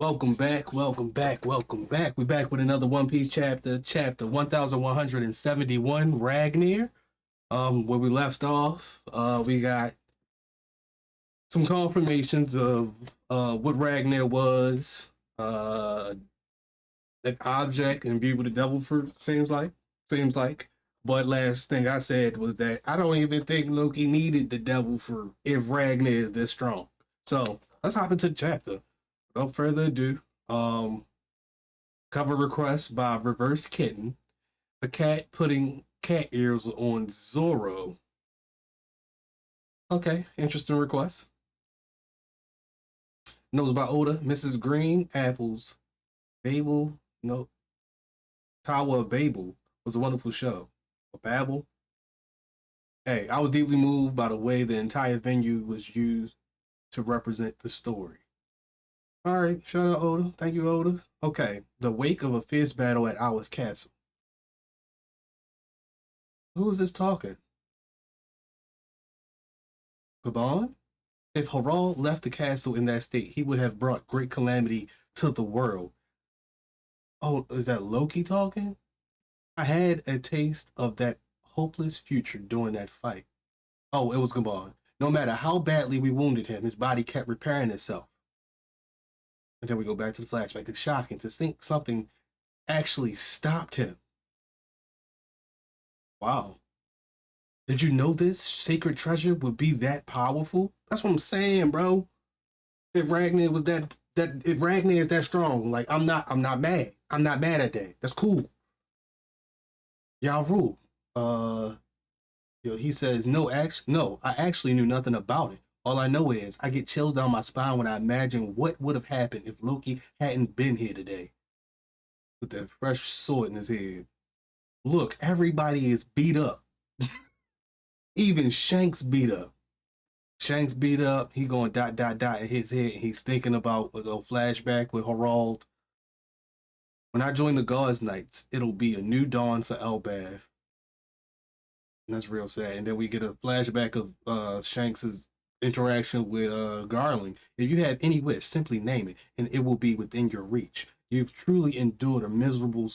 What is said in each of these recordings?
Welcome back, welcome back, welcome back. We're back with another One Piece chapter 1171, Ragnir. Where we left off, we got some confirmations of what Ragnir was, an object and be with the devil for seems like. But last thing I said was that I don't even think Loki needed the devil for if Ragnir is this strong. So let's hop into the chapter. Without further ado, cover request by Reverse Kitten. A cat putting cat ears on Zoro. Okay, interesting request. Knows about Oda. Mrs. Green, Apples, Babel, no, Tower of Babel was a wonderful show. Or Babel. Hey, I was deeply moved by the way the entire venue was used to represent the story. All right, shout out Oda. Thank you, Oda. Okay, the wake of a fierce battle at Owl's Castle. Who is this talking? Gabon? If Harald left the castle in that state, he would have brought great calamity to the world. Oh, is that Loki talking? I had a taste of that hopeless future during that fight. Oh, it was Gabon. No matter how badly we wounded him, his body kept repairing itself. And then we go back to the flashback. It's shocking to think something actually stopped him. Wow. Did you know this sacred treasure would be that powerful? That's what I'm saying, bro. If Ragnir was that if Ragnir is that strong, like I'm not mad. I'm not mad at that. That's cool. Y'all rule. Uh he says no, I actually knew nothing about it. All I know is I get chills down my spine when I imagine what would have happened if Loki hadn't been here today with that fresh sword in his head. Look, everybody is beat up. Even Shanks beat up. Shanks beat up. He going dot dot dot in his head. And he's thinking about a flashback with Harald. When I join the Gods Knights, it'll be a new dawn for Elbaf. And that's real sad. And then we get a flashback of Shanks's interaction with Garland. If you have any wish, simply name it, and it will be within your reach. You've truly endured a miserable,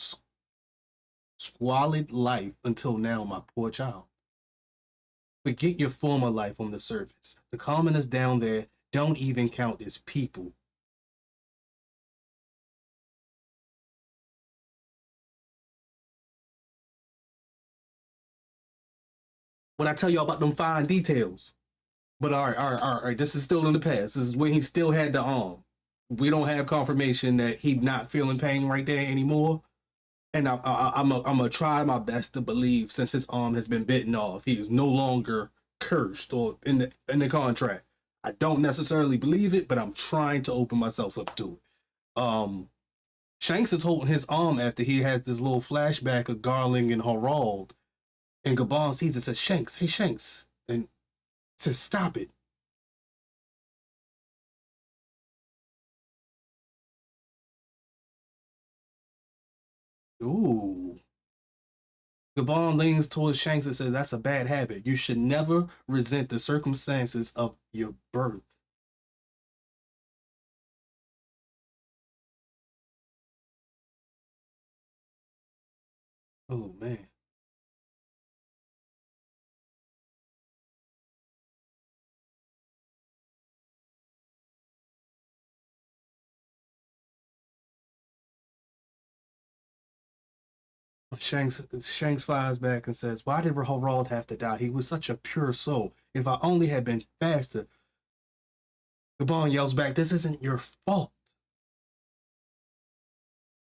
squalid life until now, my poor child. Forget your former life on the surface. The commoners down there don't even count as people. When I tell y'all about them fine details. But all right. This is still in the past. This is when he still had the arm. We don't have confirmation that he's not feeling pain right there anymore. And I'm gonna try my best to believe since his arm has been bitten off, he is no longer cursed or in the contract. I don't necessarily believe it, but I'm trying to open myself up to it. Shanks is holding his arm after he has this little flashback of Garling and Harald, and Gabon sees it, says Shanks, hey Shanks, and says stop it. Ooh. Gabon leans towards Shanks and says, that's a bad habit. You should never resent the circumstances of your birth. Oh, man. Shanks fires back and says, why did Harald have to die? He was such a pure soul. If I only had been faster. Gabon yells back, this isn't your fault.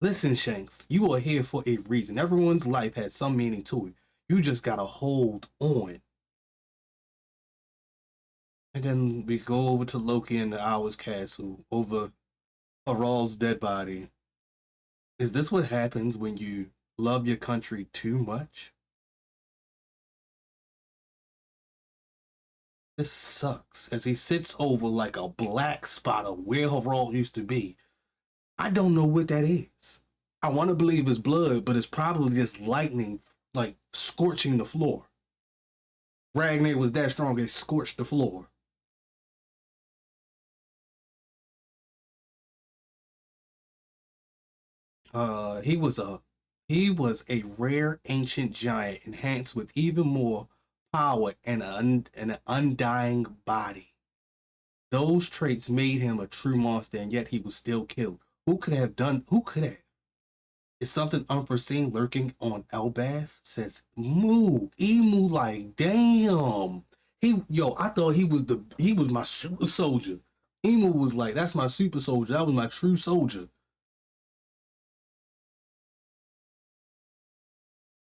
Listen, Shanks, you are here for a reason. Everyone's life had some meaning to it. You just gotta hold on. And then we go over to Loki and the Hour's castle over Harald's dead body. Is this what happens when you love your country too much? This sucks as he sits over like a black spot of where Harald used to be. I don't know what that is. I want to believe it's blood, but it's probably just lightning, like scorching the floor. Ragnir was that strong, it scorched the floor. He was a rare ancient giant enhanced with even more power and an undying body. Those traits made him a true monster, and yet he was still killed. Who could have done? Who could have? Is something unforeseen lurking on Elbath? Says Moo. Emu like, damn. I thought he was my super soldier. Emu was like, that's my super soldier. That was my true soldier.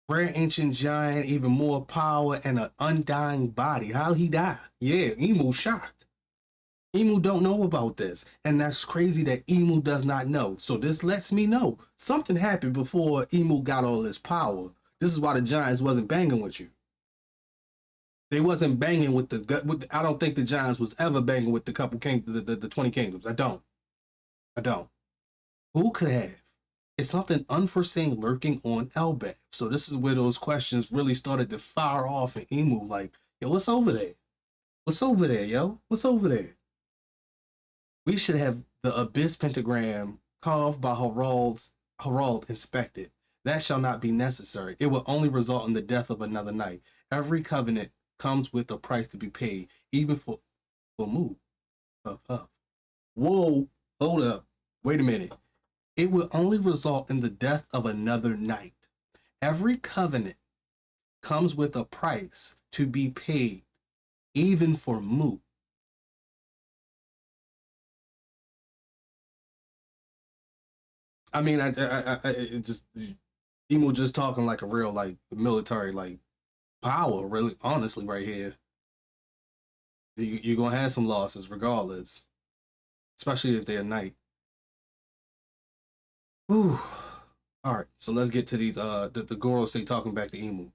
Rare ancient giant, even more power and an undying body. How he die? Yeah, Emu shocked. Emu don't know about this, and that's crazy that Emu does not know. So this lets me know something happened before Emu got all this power. This is why the Giants wasn't banging with you. They wasn't banging with I don't think the Giants was ever banging with the couple the 20 kingdoms. I don't. I don't. Who could have? It's something unforeseen lurking on Elbaf. So this is where those questions really started to fire off in Emu. Like, yo, what's over there? What's over there, yo? What's over there? We should have the abyss pentagram carved by Harald inspected. That shall not be necessary. It will only result in the death of another knight. Every covenant comes with a price to be paid, even for move. Huff. Whoa, hold up. Wait a minute. It will only result in the death of another knight. Every covenant comes with a price to be paid, even for moot. I mean, I just Emo just talking like a real like military like power. Really, honestly, right here, you're gonna have some losses regardless, especially if they're knight. Whew. All right, so let's get to these. The Goro say talking back to Emu.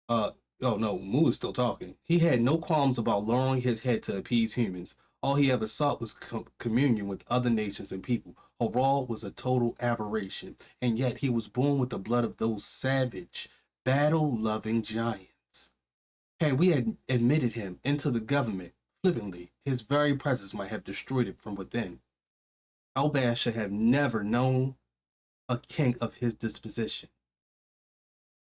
Uh, oh no, Mu is still talking. He had no qualms about lowering his head to appease humans. All he ever sought was communion with other nations and people. Harald was a total aberration, and yet he was born with the blood of those savage, battle-loving giants. Had we had admitted him into the government flippantly, his very presence might have destroyed it from within. Elbaf should have never known a king of his disposition.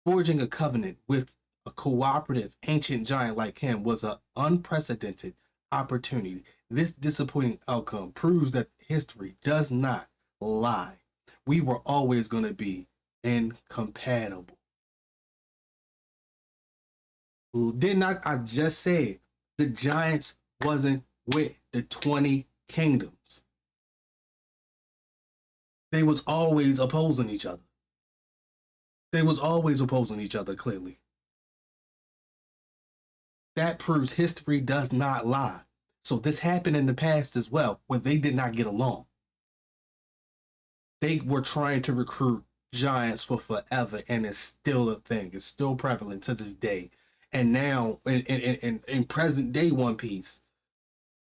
Forging a covenant with a cooperative ancient giant like him was an unprecedented opportunity. This disappointing outcome proves that history does not lie. We were always going to be incompatible. Did not I just say the giants wasn't with the 20 kingdoms? They was always opposing each other. They was always opposing each other, clearly. That proves history does not lie. So this happened in the past as well, where they did not get along. They were trying to recruit giants for forever, and it's still a thing. It's still prevalent to this day. And now, in present day One Piece,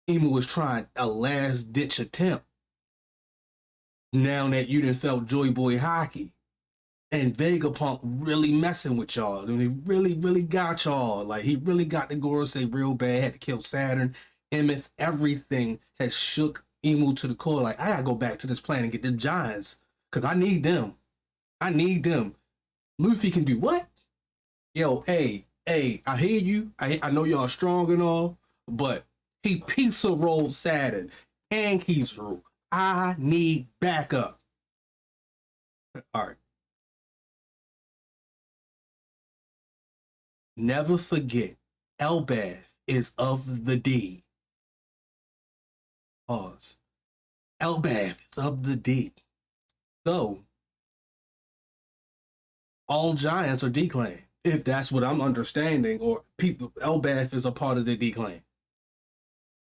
Emu was trying a last ditch attempt. Now that you done felt Joy Boy hockey, and Vegapunk really messing with y'all. And he really, really got y'all. Like, he really got the Gorosei real bad. Had to kill Saturn. Emeth, everything has shook Emu to the core. Like, I gotta go back to this planet and get them giants. Because I need them. I need them. Luffy can do what? Yo, hey, I hear you. I know y'all strong and all. But he pizza rolled Saturn and Kizaru. I need backup. All right. Never forget, Elbath is of the D. Pause. Elbath is of the D. So, all giants are D clan. If that's what I'm understanding, or people, Elbath is a part of the D clan,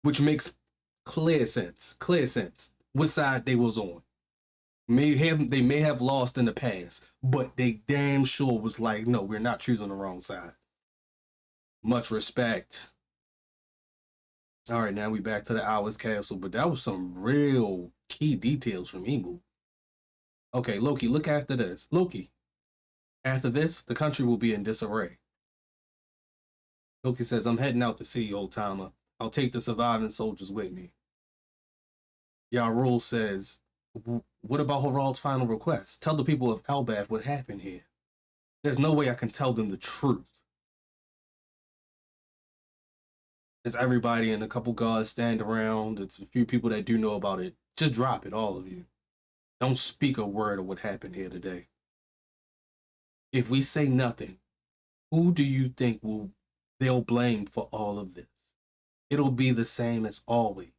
which makes clear sense. Clear sense. What side they was on. They may have lost in the past, but they damn sure was like, no, we're not choosing the wrong side. Much respect. All right, now we back to the Hours Castle, but that was some real key details from Emu. Okay, Loki, look after this. Loki, after this, the country will be in disarray. Loki says, I'm heading out to sea, old timer. I'll take the surviving soldiers with me. Yarul says, What about Harald's final request? Tell the people of Elbaf what happened here. There's no way I can tell them the truth. There's everybody and a couple guards stand around. It's a few people that do know about it. Just drop it, all of you. Don't speak a word of what happened here today. If we say nothing, who do you think they'll blame for all of this? It'll be the same as always.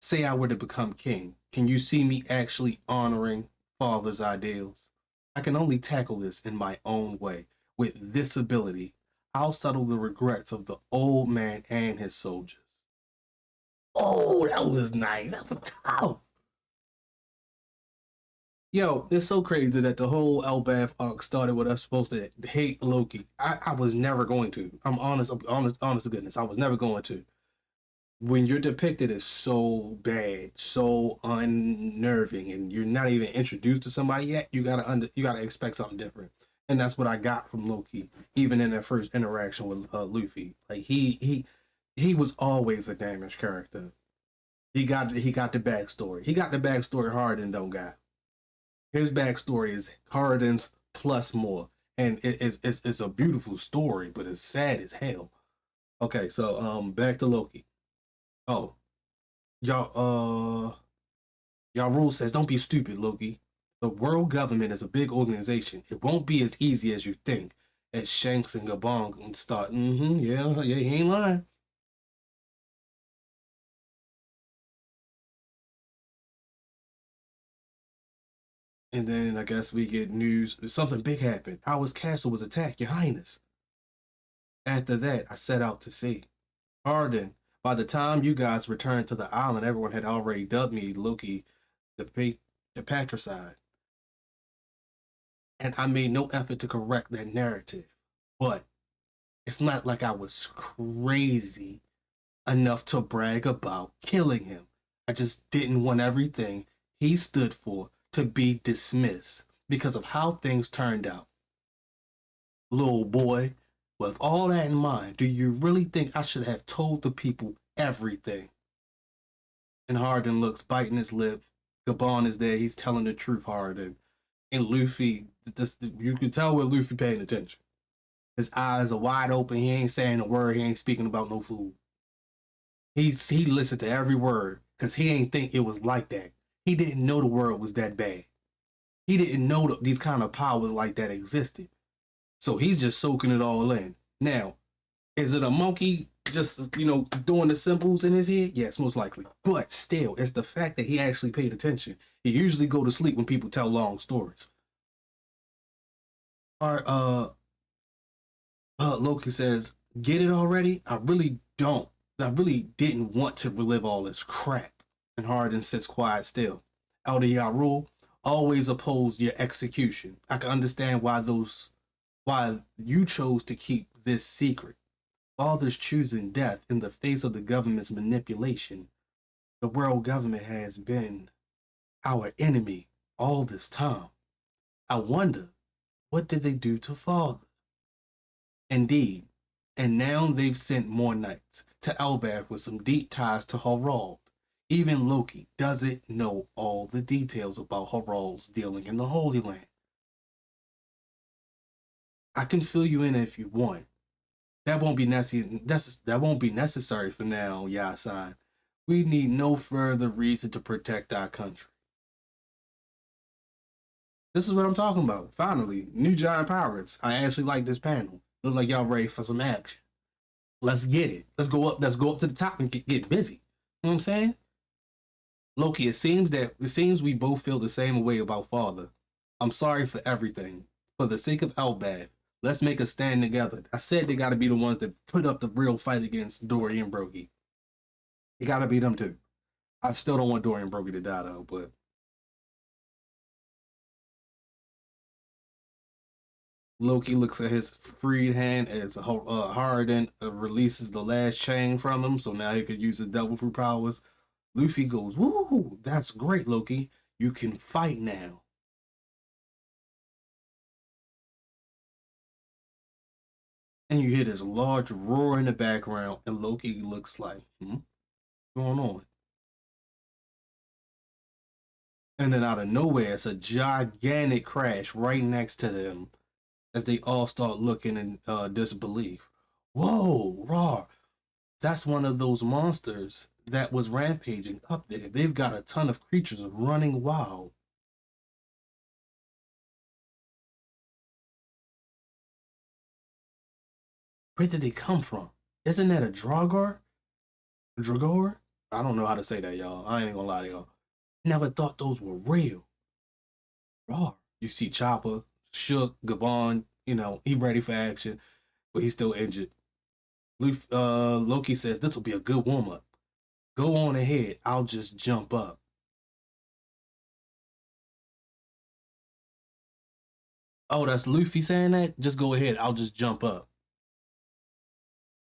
Say I were to become king. Can you see me actually honoring father's ideals? I can only tackle this in my own way. With this ability, I'll settle the regrets of the old man and his soldiers. Oh, that was nice. That was tough. Yo, it's so crazy that the whole Elbaf arc started with us supposed to hate Loki. I was never going to. I'm honest to goodness. I was never going to. When you're depicted as so bad, so unnerving, and you're not even introduced to somebody yet, you gotta expect something different. And that's what I got from Loki, even in that first interaction with Luffy. Like he was always a damaged character. He got the backstory. He got the backstory Harden don't got. His backstory is Harden's plus more, and it's a beautiful story, but it's sad as hell. Okay, so back to Loki. Oh, y'all y'all rule says don't be stupid, Loki. The world government is a big organization. It won't be as easy as you think. As Shanks and Gabong start, yeah, he ain't lying. And then I guess we get news. Something big happened. Our castle was attacked, Your Highness. After that, I set out to sea. Arden, by the time you guys returned to the island, everyone had already dubbed me Loki the patricide. And I made no effort to correct that narrative. But it's not like I was crazy enough to brag about killing him. I just didn't want everything he stood for to be dismissed because of how things turned out. Little boy, with all that in mind, do you really think I should have told the people everything? And Harden looks, biting his lip. Gabon is there. He's telling the truth, Harden. And Luffy, you can tell where Luffy paying attention. His eyes are wide open. He ain't saying a word. He ain't speaking about no food. He listened to every word because he ain't think it was like that. He didn't know the world was that bad. He didn't know these kind of powers like that existed. So he's just soaking it all in. Now, is it a monkey just doing the symbols in his head? Yes, most likely. But still, it's the fact that he actually paid attention. He usually go to sleep when people tell long stories. All right, Loki says, "Get it already? I really don't. I really didn't want to relive all this crap." And Harden sits quiet still. Elder Yarul always opposed your execution. I can understand why you chose to keep this secret. Fathers choosing death in the face of the government's manipulation. The world government has been our enemy all this time. I wonder, what did they do to father? Indeed, and now they've sent more knights to Elbaf with some deep ties to Harald. Even Loki doesn't know all the details about Harald's dealing in the Holy Land. I can fill you in if you want. That won't be necessary for now, Yasan. We need no further reason to protect our country. This is what I'm talking about. Finally, new giant pirates. I actually like this panel. Look like y'all ready for some action. Let's get it. Let's go up. Let's go up to the top and get busy. You know what I'm saying? Loki, it seems we both feel the same way about father. I'm sorry for everything. For the sake of Elbaf, let's make a stand together. I said they gotta be the ones that put up the real fight against Dory and Broggy. It gotta be them too. I still don't want Dory and Broggy to die though, but Loki looks at his freed hand as Harden releases the last chain from him, so now he could use his devil fruit powers. Luffy goes, "Woo, that's great, Loki. You can fight now." And you hear this large roar in the background, and Loki looks like, what's going on? And then out of nowhere, it's a gigantic crash right next to them as they all start looking in disbelief. Whoa, raw. That's one of those monsters that was rampaging up there. They've got a ton of creatures running wild. Where did they come from? Isn't that a Draugr? Dragor? I don't know how to say that, y'all. I ain't gonna lie to y'all. Never thought those were real. Raw. You see Chopper, Shook, Gabon, he ready for action, but he's still injured. Loki says this will be a good warm up. Go on ahead. I'll just jump up. Oh, that's Luffy saying that? Just go ahead. I'll just jump up.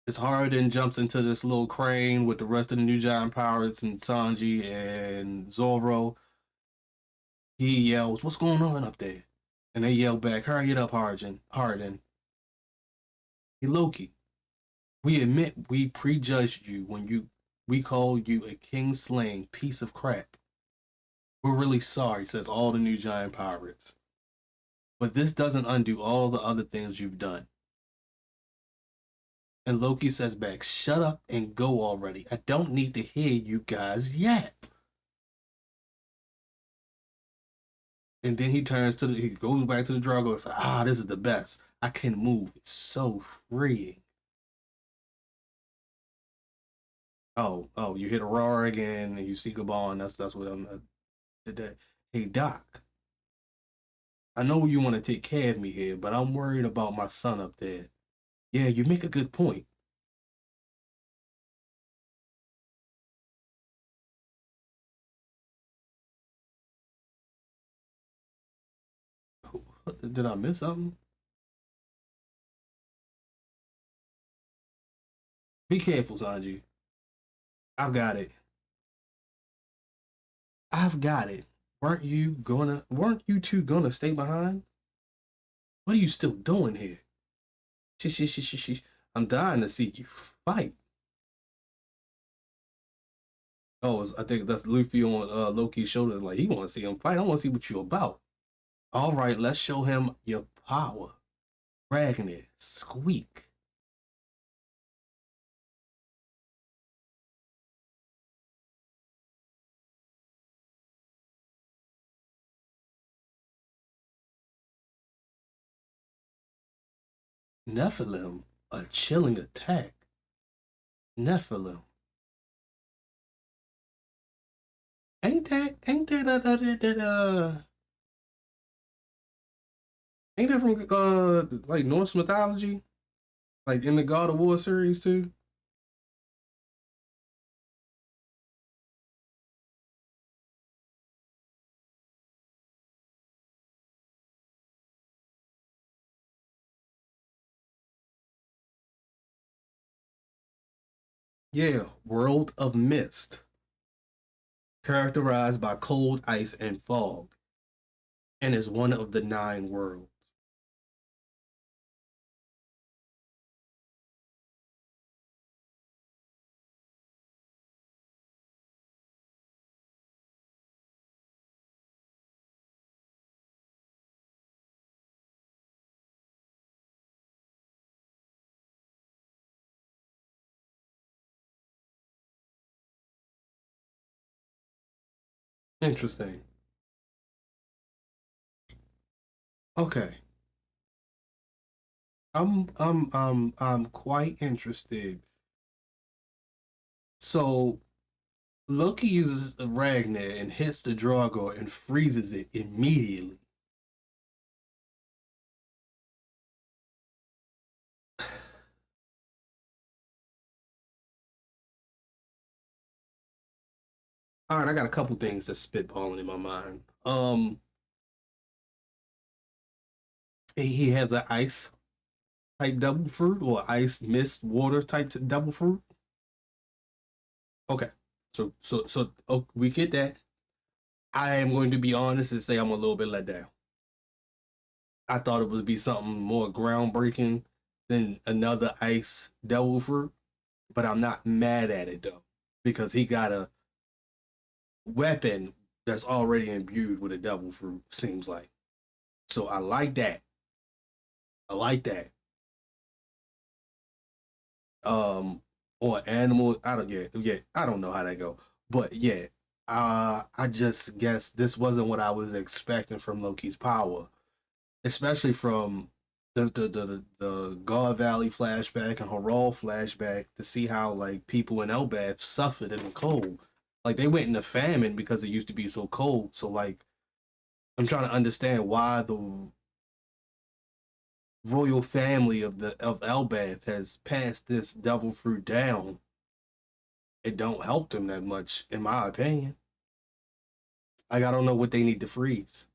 It's hard and jumps into this little crane with the rest of the New Giant Pirates and Sanji and Zoro. He yells, "What's going on up there?" And they yell back, "Hurry it up, Harden. Harden. Hey, Loki, we admit we prejudged you when we called you a king slaying piece of crap. We're really sorry," says all the New Giant Pirates. "But this doesn't undo all the other things you've done." And Loki says back, "Shut up and go already. I don't need to hear you guys yap." And then he goes back to the Drago and says, "This is the best. I can move. It's so freeing." Oh, you hit a roar again and you see Gabon. That's what I'm today. Hey Doc, I know you want to take care of me here, but I'm worried about my son up there. Yeah, you make a good point. Did I miss something? Be careful, Sanji. I've got it. I've got it. Weren't you two gonna stay behind? What are you still doing here? Shish, shish, shish, shish. I'm dying to see you fight. Oh, I think that's Luffy on Loki's shoulder. Like, he want to see him fight. I want to see what you about. All right, let's show him your power. Ragnir, squeak. Nephilim, a chilling attack. Nephilim. Ain't that from like Norse mythology? Like in the God of War series too? Yeah, World of Mist, characterized by cold ice and fog, and is one of the nine worlds. Interesting. Okay. I'm quite interested. So Loki uses Ragnar and hits the Draugr and freezes it immediately. All right, I got a couple things that's spitballing in my mind. He has an ice type double fruit or ice mist water type double fruit. Okay, so we get that. I am going to be honest and say I'm a little bit let down. I thought it would be something more groundbreaking than another ice devil fruit, but I'm not mad at it though because he got a weapon that's already imbued with a devil fruit, seems like. So I like that. I like that. Um or animal, I don't I don't know how that go. But yeah, I just guess this wasn't what I was expecting from Loki's power, especially from the God Valley flashback and Harald flashback to see how like people in Elbaf suffered in the cold. Like they went into famine because it used to be so cold. So like I'm trying to understand why the royal family of Elbaf has passed this devil fruit down. It don't help them that much, in my opinion. Like I don't know what they need to freeze.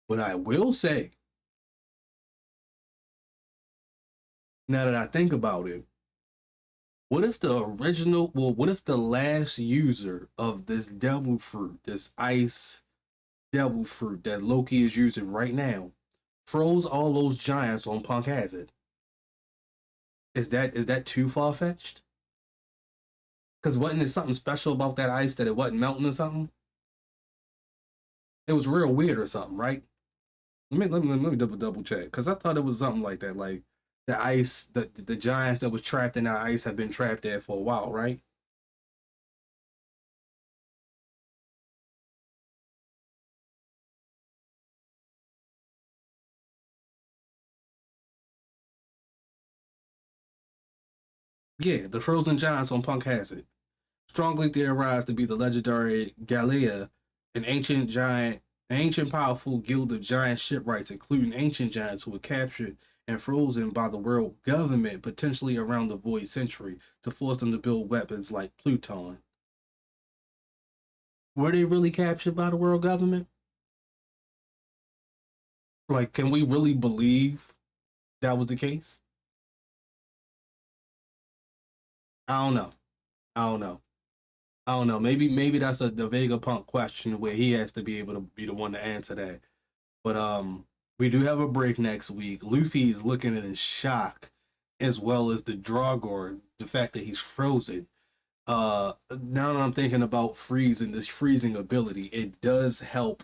But I will say, now that I think about it, what if the original, well, what if the last user of this devil fruit, this ice devil fruit that Loki is using right now, froze all those giants on Punk Hazard? Is that too far fetched? Because wasn't it something special about that ice that it wasn't melting or something? It was real weird or something, right? Let me double check because I thought it was something like that. Like the ice, the giants that was trapped in that ice have been trapped there for a while, right? Yeah, the frozen giants on Punk Hazard, strongly theorized to be the legendary Galea, an ancient giant, ancient powerful guild of giant shipwrights, including ancient giants who were captured and frozen by the world government, potentially around the Void Century, to force them to build weapons like Pluton. Were they really captured by the world government? Like, can we really believe that was the case? I don't know. I don't know. I don't know. Maybe that's a the Vegapunk question where he has to be able to be the one to answer that. But we do have a break next week. Luffy is looking in shock, as well as the Dragor, the fact that he's frozen. Now that I'm thinking about freezing, this freezing ability, it does help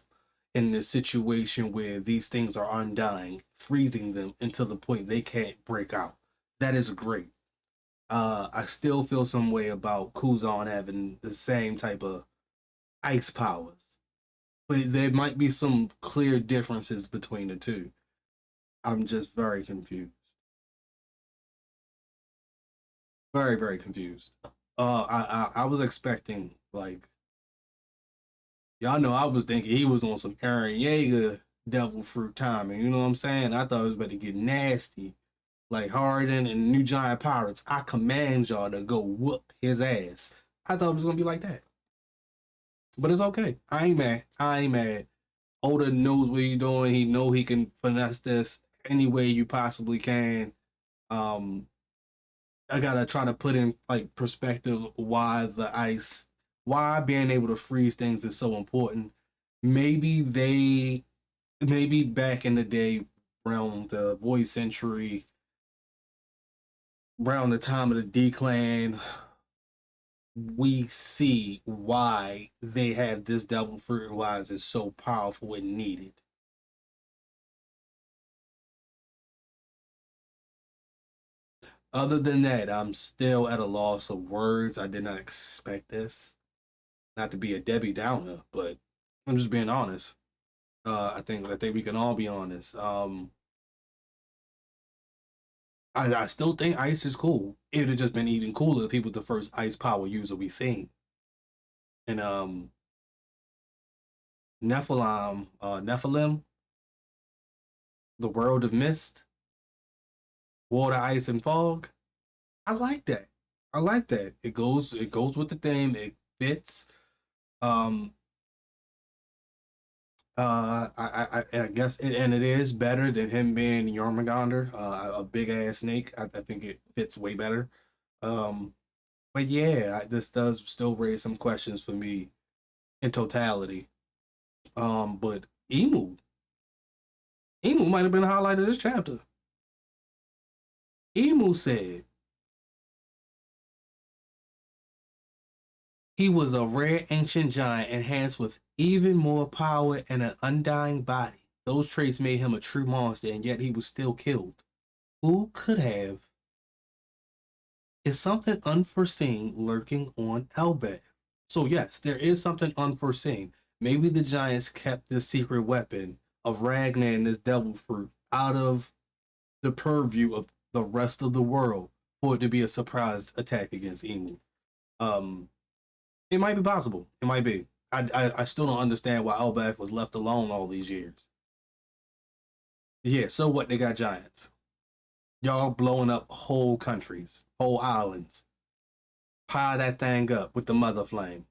in the situation where these things are undying, freezing them until the point they can't break out. That is great. I still feel some way about Kuzan having the same type of ice powers, but there might be some clear differences between the two. I'm just very confused. Very confused. I was expecting like y'all know I was thinking he was on some Aaron Yeager devil fruit timing. You know what I'm saying? I thought it was about to get nasty. Like Harden and New Giant Pirates. I command y'all to go whoop his ass. I thought it was gonna be like that. But it's okay. I ain't mad. I ain't mad. Oda knows what he's doing. He know he can finesse this any way you possibly can. Um, I gotta try to put in like perspective why the ice, why being able to freeze things is so important. Maybe they, maybe back in the day, around the Void Century, around the time of the D Clan, we see why they have this double fruit, why it's so powerful and needed. Other than that, I'm still at a loss of words. I did not expect this. Not to be a Debbie Downer, but I'm just being honest. I think we can all be honest. I still think Ice is cool. It would have just been even cooler if he was the first Ice Power user we seen. And Nephilim, the world of mist, water, ice, and fog. I like that. I like that. It goes with the theme. It fits. Um, I guess and it is better than him being Jormungandr, a big ass snake. I think it fits way better. Um, but yeah, this does still raise some questions for me in totality. But Emu might have been the highlight of this chapter. Emu said, He was a rare ancient giant enhanced with even more power and an undying body. Those traits made him a true monster, and yet he was still killed. Who could have? Is something unforeseen lurking on Elbaf? So, yes, there is something unforeseen. Maybe the giants kept this secret weapon of Ragnir and this devil fruit out of the purview of the rest of the world for it to be a surprise attack against Emu. Um, it might be possible. It might be. I still don't understand why Elbaf was left alone all these years. Yeah, so what? They got giants. Y'all blowing up whole countries, whole islands. Pile that thing up with the mother flame.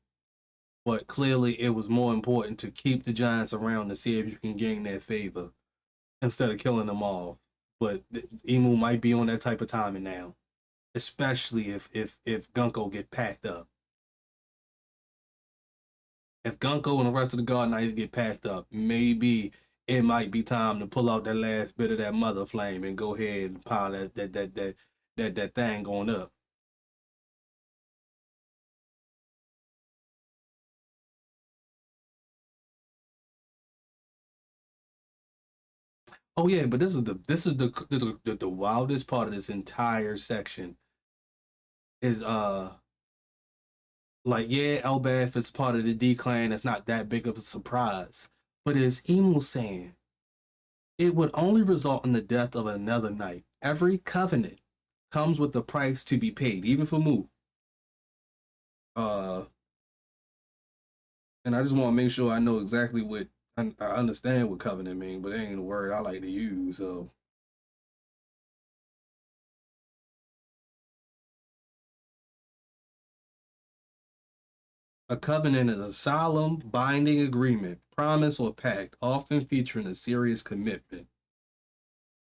But clearly, it was more important to keep the giants around to see if you can gain their favor instead of killing them all. But Emu might be on that type of timing now, especially if Gunko get packed up. If Gunko and the rest of the God Knights get packed up, maybe it might be time to pull out that last bit of that mother flame and go ahead and pile that thing going up. Oh yeah, but this is the wildest part of this entire section is like yeah, Elbaf is part of the D clan. It's not that big of a surprise, but as Emu saying, it would only result in the death of another knight. Every covenant comes with a price to be paid, even for Mu. Uh, and I just want to make sure I know exactly what I understand what covenant mean, but it ain't a word I like to use. So a covenant is a solemn, binding agreement, promise, or pact, often featuring a serious commitment,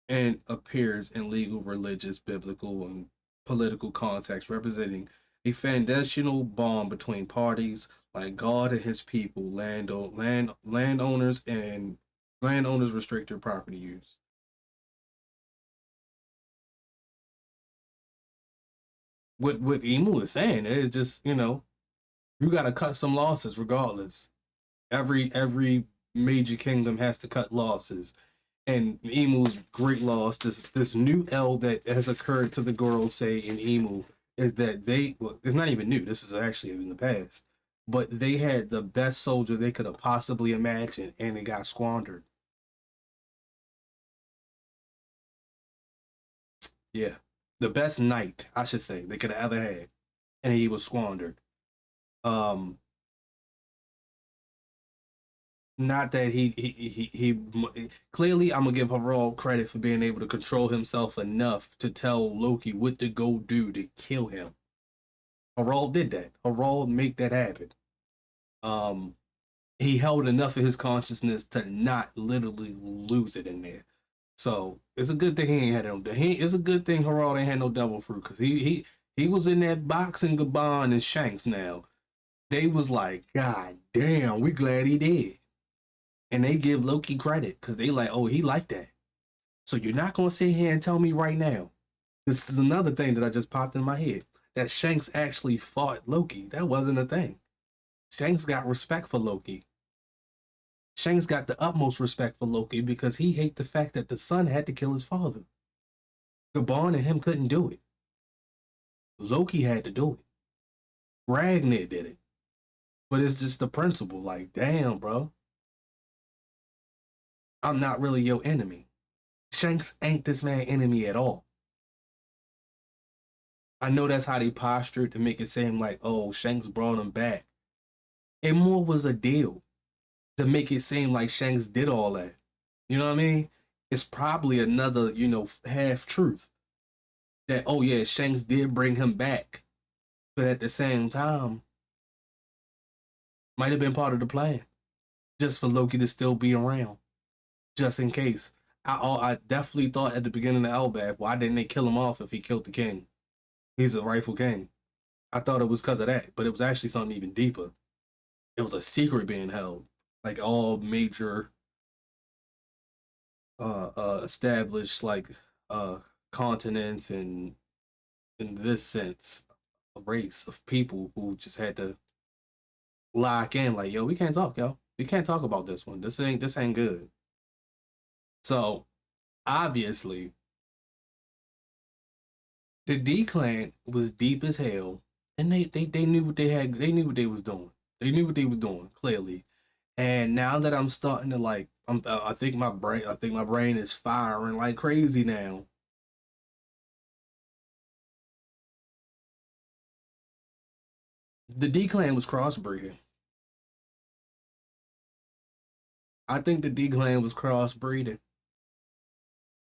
and appears in legal, religious, biblical, and political contexts, representing a foundational bond between parties like God and His people, landowners, and landowners restricted property use. What Emu is saying is just you got to cut some losses regardless. Every major kingdom has to cut losses, and Emu's great loss, this new L that has occurred to the Gorosei in Emu, is that it's not even new. This is actually in the past, but they had the best soldier they could have possibly imagined, and it got squandered. Yeah, the best knight, I should say, they could have ever had, and he was squandered. Um, Not that he clearly I'm gonna give Harald credit for being able to control himself enough to tell Loki what to go do to kill him. Harald did that. Harald make that happen. Um, he held enough of his consciousness to not literally lose it in there. So it's a good thing he ain't had no. It's a good thing Harald ain't had no devil fruit because he was in that boxing Gabon and Shanks. Now they was like, God damn, we glad he did, and they give Loki credit because they like, oh, he like that. So you're not gonna sit here and tell me right now. This is another thing that I just popped in my head that Shanks actually fought Loki. That wasn't a thing. Shanks got respect for Loki. Shanks got the utmost respect for Loki because he hated the fact that the son had to kill his father. Gabon and him couldn't do it. Loki had to do it. Ragnir did it. But it's just the principle. Like, damn, bro. I'm not really your enemy. Shanks ain't this man enemy at all. I know that's how they postured to make it seem like, oh, Shanks brought him back. It more was a deal to make it seem like Shanks did all that. You know what I mean? It's probably another, half truth that, oh yeah, Shanks did bring him back, but at the same time, might have been part of the plan just for Loki to still be around, just in case. I definitely thought at the beginning of Elbaf, why didn't they kill him off if he killed the king? He's a rightful king. I thought it was because of that, but it was actually something even deeper. It was a secret being held. Like all major established uh continents and in this sense a race of people who just had to lock in, like, yo, we can't talk, yo. We can't talk about this one. This ain't good. So obviously, the D clan was deep as hell, and they knew what they had. They knew what they was doing. They knew what they was doing clearly. And now that I'm starting to like, I think my brain is firing like crazy now. The D clan was crossbreeding. I think the D clan was crossbreeding,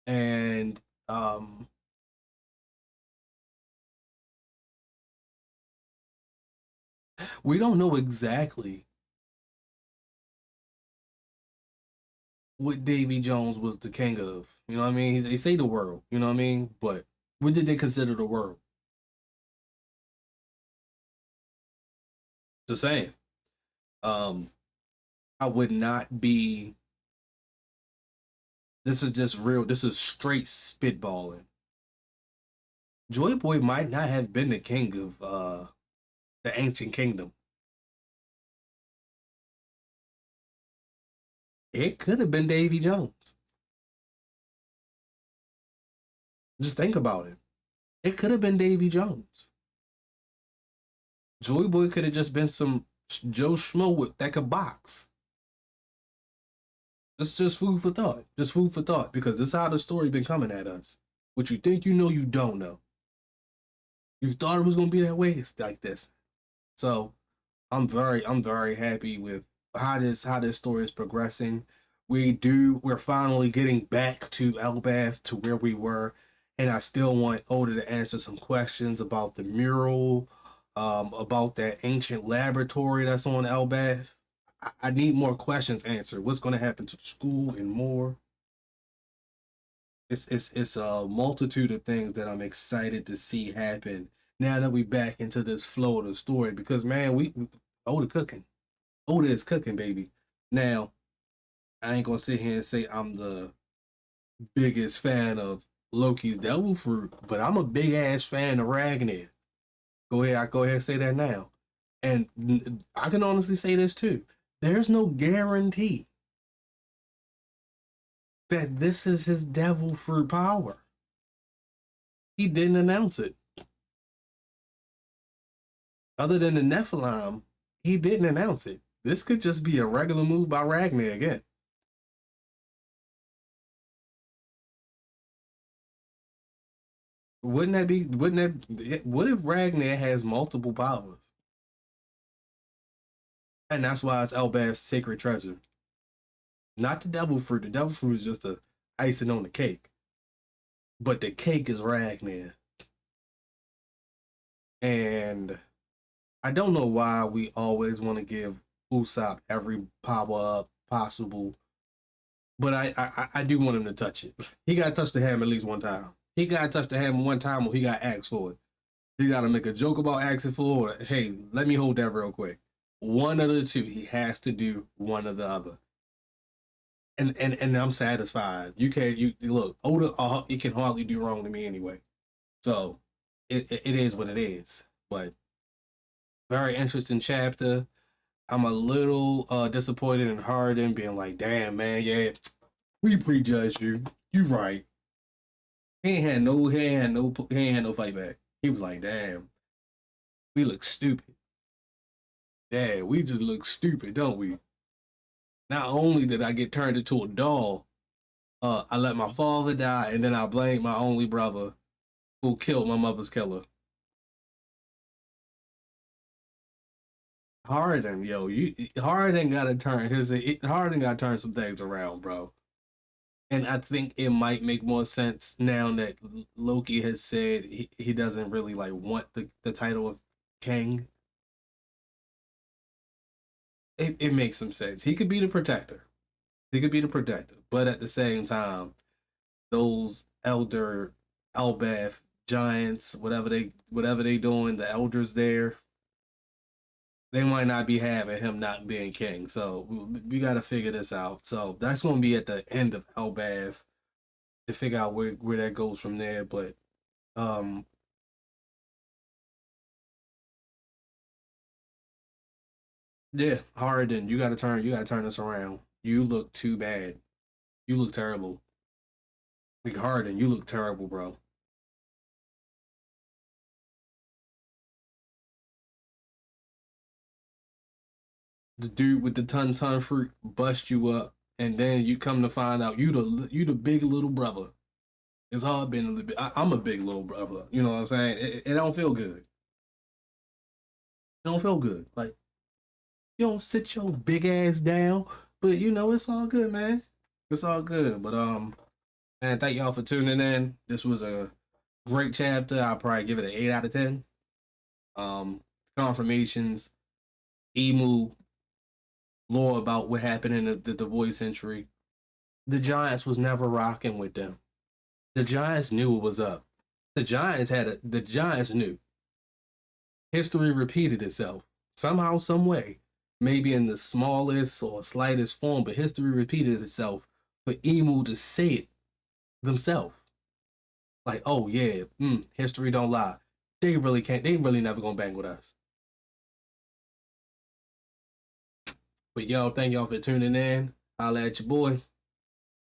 and um, we don't know exactly what Davy Jones was the king of. You know what I mean? They say the world. You know what I mean? But what did they consider the world? The same. Um, I would not be. This is just real. This is straight spitballing. Joy Boy might not have been the king of the ancient kingdom. It could have been Davy Jones. Just think about it. It could have been Davy Jones. Joy Boy could have just been some Joe Schmo that could box. It's just food for thought. Just food for thought because this is how the story been coming at us. What you think you know, you don't know. You thought it was gonna be that way. It's like this. So I'm very happy with how this story is progressing. We're finally getting back to Elbath to where we were, and I still want Oda to answer some questions about the mural, about that ancient laboratory that's on Elbath. I need more questions answered. What's going to happen to the school and more? It's a multitude of things that I'm excited to see happen now that we back into this flow of the story because man, we Oda cooking. Oda is cooking, baby. Now, I ain't gonna sit here and say I'm the biggest fan of Loki's Devil Fruit, but I'm a big ass fan of Ragnir. I go ahead and say that now. And I can honestly say this too. There's no guarantee that this is his devil fruit power. He didn't announce it. Other than the Nephilim, he didn't announce it. This could just be a regular move by Ragnir again. What if Ragnir has multiple powers? And that's why it's Elbaf's sacred treasure. Not the devil fruit. The devil fruit is just a icing on the cake. But the cake is Ragnir. And I don't know why we always want to give Usopp every power up possible. But I do want him to touch it. He gotta touch the hammer at least one time. He gotta touch the hammer one time or he got asked for it. He gotta make a joke about asking for it. Or, hey, let me hold that real quick. One of the two. He has to do one or the other. And I'm satisfied. You can't you look Oda. He can hardly do wrong to me anyway. So it is what it is. But very interesting chapter. I'm a little disappointed and hardened, being like, damn man, yeah, we prejudged you. You right. He ain't had no fight back. He was like, damn, we look stupid. Damn, we just look stupid, don't we? Not only did I get turned into a doll, I let my father die, and then I blamed my only brother who killed my mother's killer. Harden, yo, you Harden gotta turn Harden gotta turn some things around, bro. And I think it might make more sense now that Loki has said he doesn't really like want the title of king. It makes some sense. He could be the protector. He could be the protector, but at the same time, those elder Elbath giants, whatever they doing, the elders there, they might not be having him not being king. So we got to figure this out. So that's going to be at the end of Elbath to figure out where that goes from there. But um, Yeah, Harden, you gotta turn this around. You look too bad. You look terrible. Like Harden, you look terrible, bro. The dude with the ton fruit bust you up, and then you come to find out you the big little brother. It's hard being a little bit. I'm a big little brother. You know what I'm saying? It don't feel good. It don't feel good. Like you don't sit your big ass down, but you know it's all good, man. It's all good. But man, thank y'all for tuning in. This was a great chapter. I'll probably give it an 8 out of 10. Um, confirmations, Emu, lore about what happened in the void century. The Giants was never rocking with them. The Giants knew what was up. The Giants knew. History repeated itself. Somehow, some way. Maybe in the smallest or slightest form, but history repeated itself for Emu to say it themselves. Like, oh yeah, history don't lie. They really can't, they really never gonna bang with us. But yo, thank y'all for tuning in. Holla at your boy.